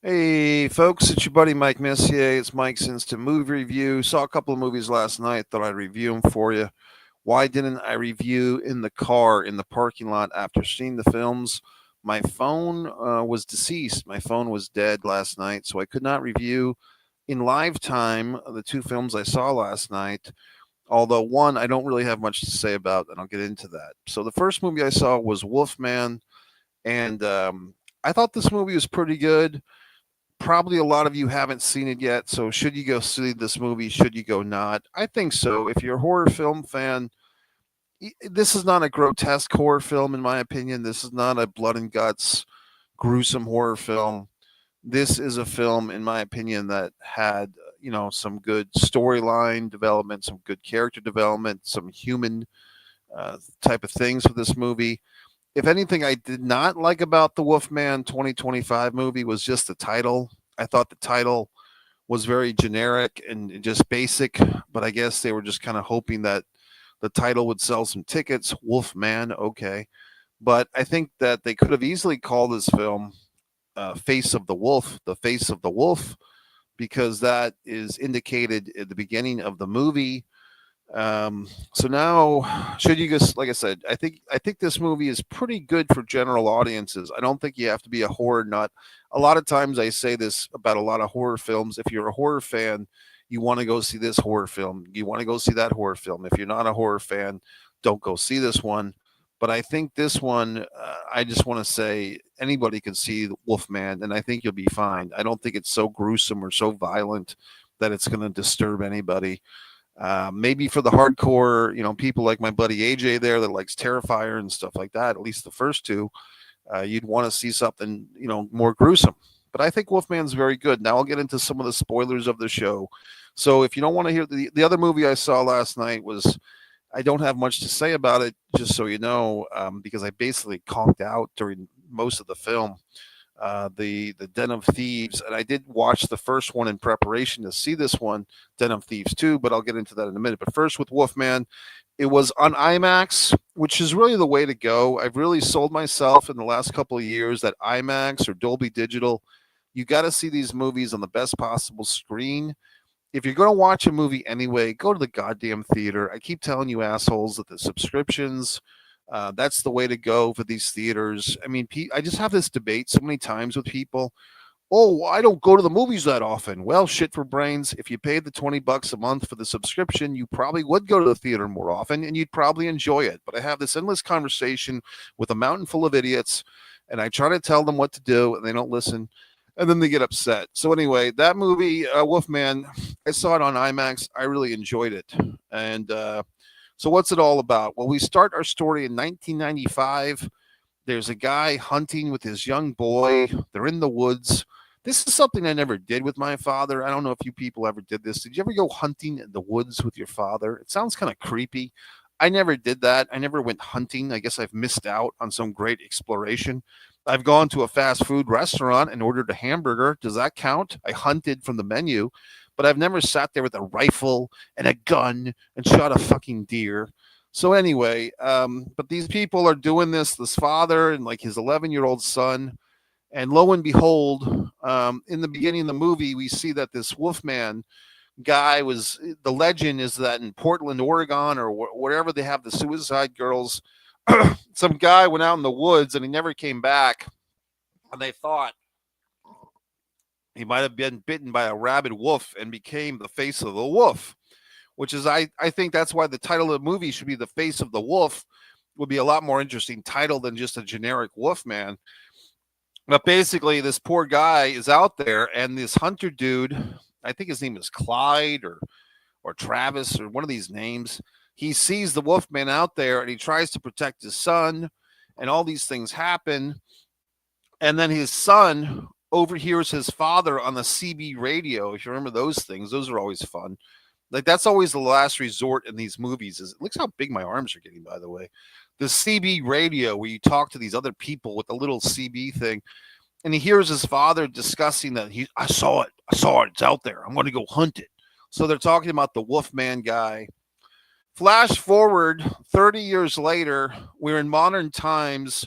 Hey, folks, it's your buddy Mike Messier. It's Mike's Instant Movie Review. Saw a couple of movies last night. Thought I'd review them for you. Why didn't I review in the car, in the parking lot after seeing the films? My phone was deceased. My phone was dead last night, so I could not review in live time the two films I saw last night. Although, one, I don't really have much to say about, and I'll get into that. So, the first movie I saw was Wolfman, and I thought this movie was pretty good. Probably a lot of you haven't seen it yet, so should you go see this movie? Should you go not? I think so. If you're a horror film fan, this is not a grotesque horror film, in my opinion. This is not a blood and guts, gruesome horror film. This is a film, in my opinion, that had some good storyline development, some good character development, some human type of things with this movie. If anything, I did not like about the Wolfman 2025 movie was just the title. I thought the title was very generic and just basic, but I guess they were just kind of hoping that the title would sell some tickets. Wolfman, okay. But I think that they could have easily called this film Face of the Wolf, The Face of the Wolf, because that is indicated at the beginning of the movie. So now, should you just like I said, I think this movie is pretty good for general audiences. I don't think you have to be a horror nut. A lot of times I say this about a lot of horror films. If you're a horror fan, you want to go see this horror film. You want to go see that horror film. If you're not a horror fan, don't go see this one. But I think this one, I just want to say anybody can see Wolfman, and I think you'll be fine. I don't think it's so gruesome or so violent that it's going to disturb anybody. Maybe for the hardcore, people like my buddy AJ there that likes Terrifier and stuff like that, at least the first two, you'd want to see something, more gruesome. But I think Wolfman's very good. Now I'll get into some of the spoilers of the show. So if you don't want to hear the other movie I saw last night was, I don't have much to say about it, just so you know, because I basically conked out during most of the film. The Den of Thieves, and I did watch the first one in preparation to see this one, Den of Thieves 2, but I'll get into that in a minute. But first with Wolfman, it was on IMAX, which is really the way to go. I've really sold myself in the last couple of years that IMAX or Dolby Digital, you got to see these movies on the best possible screen. If you're going to watch a movie anyway, go to the goddamn theater. I keep telling you assholes that the subscriptions, that's the way to go for these theaters. I mean, I just have this debate so many times with people. Oh, I don't go to the movies that often. Well, shit for brains. If you paid the $20 a month for the subscription, you probably would go to the theater more often and you'd probably enjoy it. But I have this endless conversation with a mountain full of idiots, and I try to tell them what to do and they don't listen. And then they get upset. So anyway, that movie, Wolfman, I saw it on IMAX. I really enjoyed it. And so what's it all about? Well, we start our story in 1995. There's a guy hunting with his young boy. They're in the woods. This is something I never did with my father. I don't know if you people ever did this. Did you ever go hunting in the woods with your father? It sounds kind of creepy. I never did that. I never went hunting. I guess I've missed out on some great exploration. I've gone to a fast food restaurant and ordered a hamburger. Does that count? I hunted from the menu, but I've never sat there with a rifle and a gun and shot a fucking deer. So anyway, but these people are doing this father and like his 11-year-old son. And lo and behold, in the beginning of the movie, we see that this Wolfman guy was, the legend is that in Portland, Oregon, or wherever they have the suicide girls, some guy went out in the woods and he never came back. And they thought he might have been bitten by a rabid wolf and became the face of the wolf, which is, I think that's why the title of the movie should be The Face of the Wolf. Would be a lot more interesting title than just a generic Wolfman. But basically, this poor guy is out there, and this hunter dude, I think his name is Clyde or Travis or one of these names. He sees the Wolfman out there, and he tries to protect his son, and all these things happen. And then his son overhears his father on the CB radio. If you remember those things, those are always fun. Like, that's always the last resort in these movies. Is, look how big my arms are getting, by the way. The CB radio, where you talk to these other people with the little CB thing, and he hears his father discussing that I saw it, it's out there, I'm going to go hunt it. So they're talking about the Wolfman guy. Flash forward 30 years later, we're in modern times.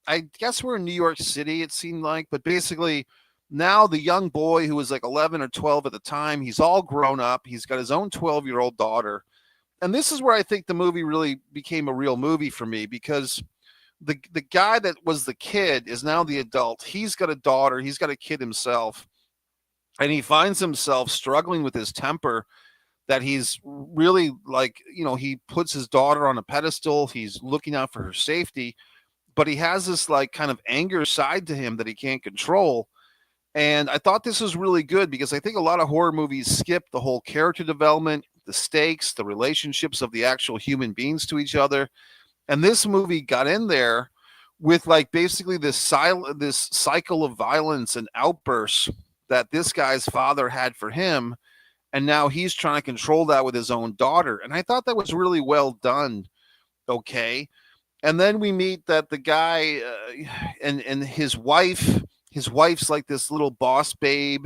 I guess we're in New York City, it seemed like, but basically Now the young boy who was like 11 or 12 at the time, he's all grown up. He's got his own 12-year-old daughter. And this is where I think the movie really became a real movie for me, because the guy that was the kid is now the adult. He's got a daughter, he's got a kid himself, and he finds himself struggling with his temper, that he's really like, he puts his daughter on a pedestal, he's looking out for her safety, but he has this like kind of anger side to him that he can't control. And I thought this was really good, because I think a lot of horror movies skip the whole character development, the stakes, the relationships of the actual human beings to each other. And this movie got in there with like basically this cycle of violence and outbursts that this guy's father had for him, and now he's trying to control that with his own daughter. And I thought that was really well done. Okay. And then we meet that the guy and his wife's like this little boss babe.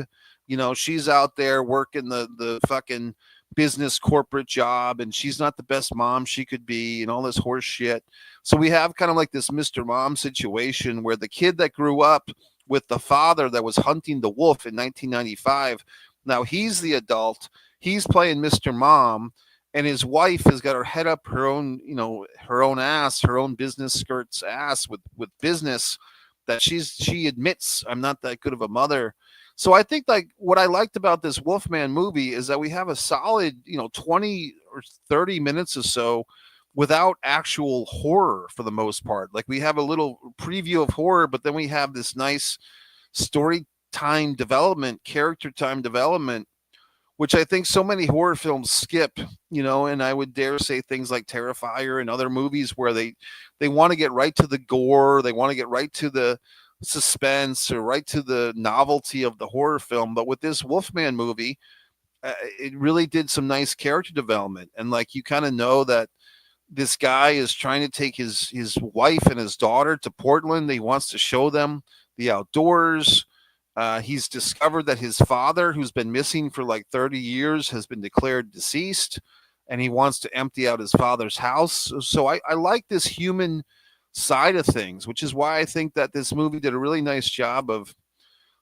She's out there working the fucking business corporate job, and she's not the best mom she could be, and all this horse shit. So we have kind of like this Mr. Mom situation, where the kid that grew up with the father that was hunting the wolf in 1995, now he's the adult, he's playing Mr. Mom, and his wife has got her head up her own, her own ass, her own business skirt's ass with business, that she admits, I'm not that good of a mother. So I think like what I liked about this Wolfman movie is that we have a solid, 20 or 30 minutes or so without actual horror for the most part. Like we have a little preview of horror, but then we have this nice story time development, character time development, which I think so many horror films skip, and I would dare say things like Terrifier and other movies where they want to get right to the gore, they want to get right to the suspense, or right to the novelty of the horror film. But with this Wolfman movie, it really did some nice character development, and like you kind of know that this guy is trying to take his wife and his daughter to Portland. He wants to show them the outdoors. He's discovered that his father, who's been missing for like 30 years, has been declared deceased, and he wants to empty out his father's house. So I like this human side of things, which is why I think that this movie did a really nice job of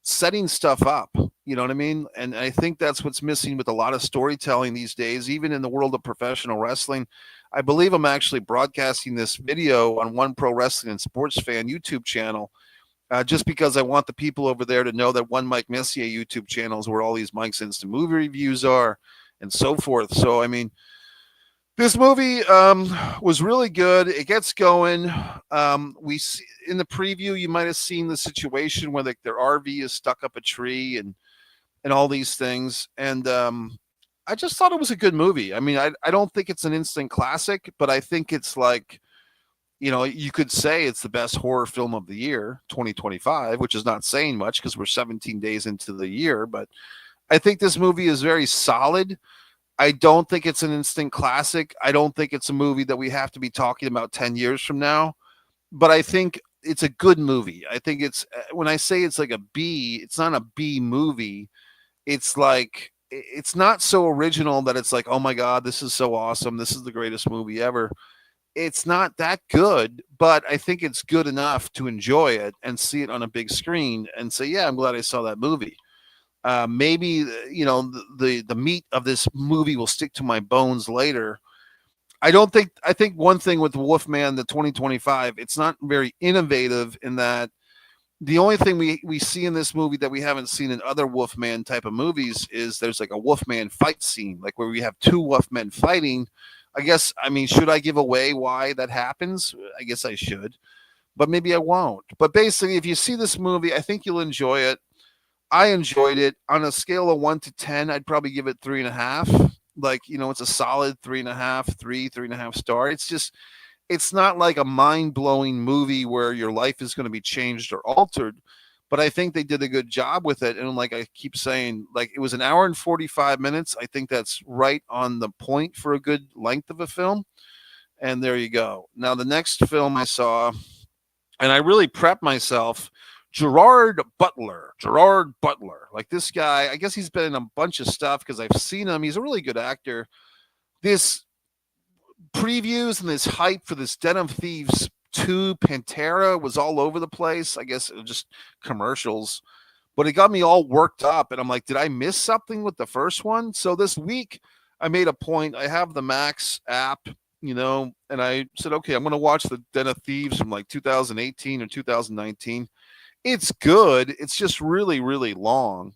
setting stuff up. You know what I mean? And I think that's what's missing with a lot of storytelling these days, even in the world of professional wrestling. I believe I'm actually broadcasting this video on One Pro Wrestling and Sports Fan YouTube channel, just because I want the people over there to know that One Mike Messier YouTube channel is where all these Mike's Instant Movie reviews are, and so forth. So, I mean, this movie was really good. It gets going. We see, in the preview, you might have seen the situation where their RV is stuck up a tree, and all these things. And I just thought it was a good movie. I mean, I don't think it's an instant classic, but I think it's like, you could say it's the best horror film of the year, 2025, which is not saying much because we're 17 days into the year. But I think this movie is very solid. I don't think it's an instant classic. I don't think it's a movie that we have to be talking about 10 years from now. But I think it's a good movie. I think it's, when I say it's like a B, it's not a B movie. It's like, it's not so original that it's like, oh my God, this is so awesome. This is the greatest movie ever. It's not that good, but I think it's good enough to enjoy it and see it on a big screen and say, yeah, I'm glad I saw that movie. Maybe, the meat of this movie will stick to my bones later. I think one thing with Wolfman, the 2025, it's not very innovative in that the only thing we see in this movie that we haven't seen in other Wolfman type of movies is there's like a Wolfman fight scene, like where we have two Wolfmen fighting. I mean, should I give away why that happens? I guess I should, but maybe I won't. But basically, if you see this movie, I think you'll enjoy it. I enjoyed it. On a scale of 1 to 10, I'd probably give it 3.5. Like, it's a solid 3.5, 3.5 star. It's not like a mind-blowing movie where your life is going to be changed or altered, but I think they did a good job with it. And like I keep saying, like, it was an hour and 45 minutes. I think that's right on the point for a good length of a film. And there you go. Now, the next film I saw, and I really prepped myself, Gerard Butler. Like, this guy, I guess he's been in a bunch of stuff because I've seen him. He's a really good actor. This previews and this hype for this Den of Thieves 2 Pantera was all over the place. I guess it was just commercials. but it got me all worked up. And I'm like, did I miss something with the first one? So this week, I made a point. I have the Max app, and I said, okay, I'm going to watch the Den of Thieves from like 2018 or 2019. It's good. It's just really, really long.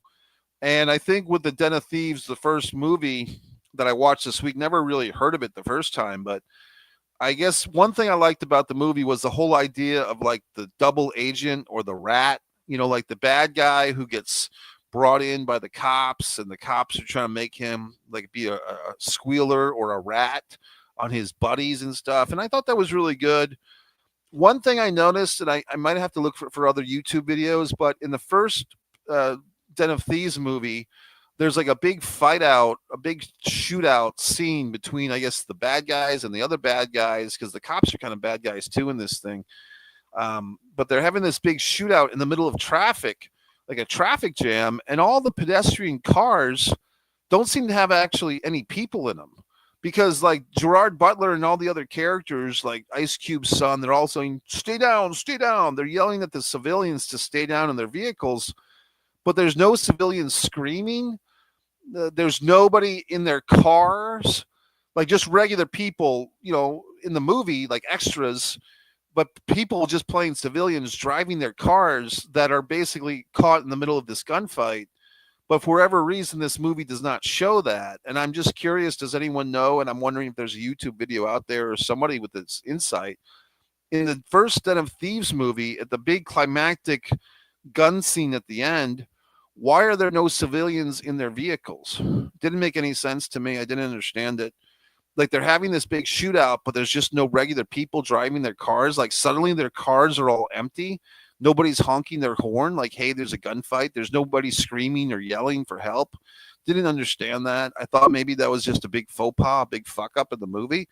And I think with the Den of Thieves, the first movie that I watched this week, never really heard of it the first time, but I guess one thing I liked about the movie was the whole idea of like the double agent or the rat, like the bad guy who gets brought in by the cops, and the cops are trying to make him like be a squealer or a rat on his buddies and stuff. And I thought that was really good. One thing I noticed, and I might have to look for other YouTube videos, but in the first Den of Thieves movie, there's like a big fight out, a big shootout scene between, I guess, the bad guys and the other bad guys, because the cops are kind of bad guys too in this thing. But they're having this big shootout in the middle of traffic, like a traffic jam, and all the pedestrian cars don't seem to have actually any people in them. Because like Gerard Butler and all the other characters, like Ice Cube's son, they're all saying, stay down, stay down. They're yelling at the civilians to stay down in their vehicles, but there's no civilians screaming. There's nobody in their cars, like just regular people, in the movie, like extras, but people just playing civilians driving their cars that are basically caught in the middle of this gunfight. But for whatever reason, this movie does not show that. And I'm just curious, does anyone know? And I'm wondering if there's a YouTube video out there or somebody with this insight. In the first Den of Thieves movie, at the big climactic gun scene at the end, why are there no civilians in their vehicles? Didn't make any sense to me. I didn't understand it. Like they're having this big shootout, but there's just no regular people driving their cars. Like suddenly their cars are all empty. Nobody's honking their horn like, hey, there's a gunfight. There's nobody screaming or yelling for help. Didn't understand that. I thought maybe that was just a big faux pas, a big fuck up in the movie.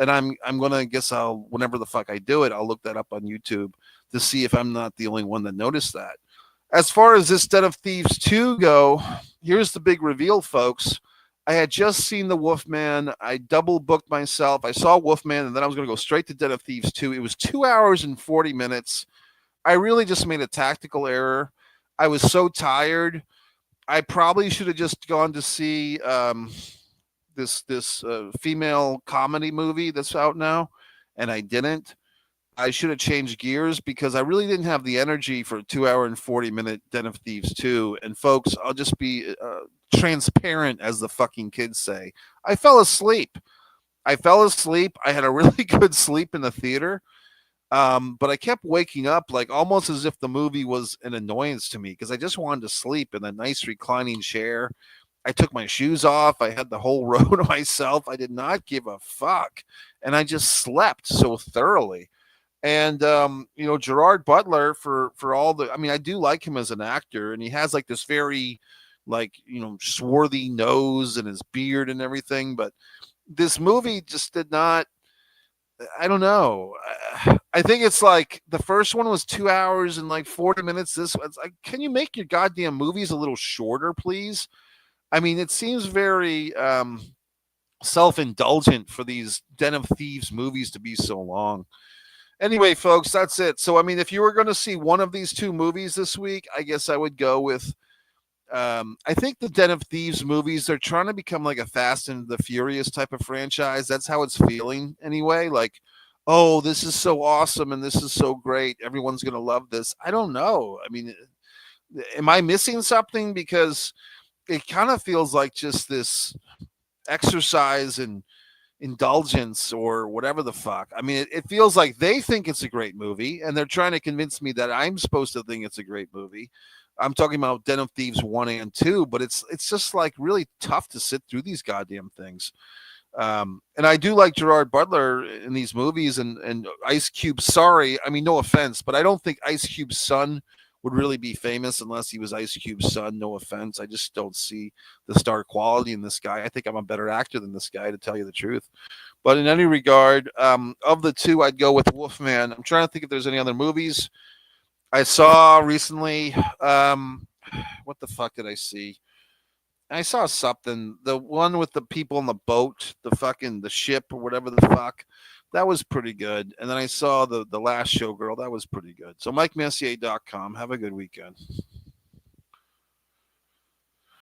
And I'm gonna guess whenever the fuck I do it, I'll look that up on YouTube to see if I'm not the only one that noticed that. As far as this Den of Thieves 2 go, here's the big reveal, folks. I had just seen the Wolfman. I double booked myself. I saw Wolfman, and then I was going to go straight to Den of Thieves 2. It was 2 hours and 40 minutes. I really just made a tactical error. I was so tired. I probably should have just gone to see this female comedy movie that's out now, and I didn't. I should have changed gears because I really didn't have the energy for a 2 hour and 40-minute Den of Thieves 2. And folks, I'll just be transparent, as the fucking kids say. I fell asleep. I had a really good sleep in the theater. But I kept waking up like almost as if the movie was an annoyance to me because I just wanted to sleep in a nice reclining chair. I took my shoes off. I had the whole row to myself. I did not give a fuck. And I just slept so thoroughly. And Gerard Butler for all the, I mean, I do like him as an actor, and he has like this very swarthy nose and his beard and everything, but this movie just did not, I don't know. I think it's like the first one was 2 hours and like 40 minutes. This one's like, can you make your goddamn movies a little shorter, please? I mean, it seems very self-indulgent for these Den of Thieves movies to be so long. Anyway, folks, that's it. So, I mean, if you were going to see one of these two movies this week, I guess I would go with, I think the Den of Thieves movies, they're trying to become like a Fast and the Furious type of franchise. That's how it's feeling anyway. Like, oh, this is so awesome and this is so great. Everyone's going to love this. I don't know. I mean, am I missing something? Because it kind of feels like just this exercise in indulgence or whatever the fuck. I mean, it feels like they think it's a great movie and they're trying to convince me that I'm supposed to think it's a great movie. I'm talking about Den of Thieves 1 and 2, but it's just like really tough to sit through these goddamn things. And I do like Gerard Butler in these movies and Ice Cube. Sorry, I mean, no offense, but I don't think Ice Cube's son would really be famous unless he was Ice Cube's son. No offense. I just don't see the star quality in this guy. I think I'm a better actor than this guy, to tell you the truth. But in any regard, of the two, I'd go with Wolfman. I'm trying to think if there's any other movies I saw recently. What the fuck did I see? I saw something. The one with the people on the boat, the ship or whatever the fuck. That was pretty good. And then I saw the Last Showgirl. That was pretty good. So MikeMessier.com. Have a good weekend.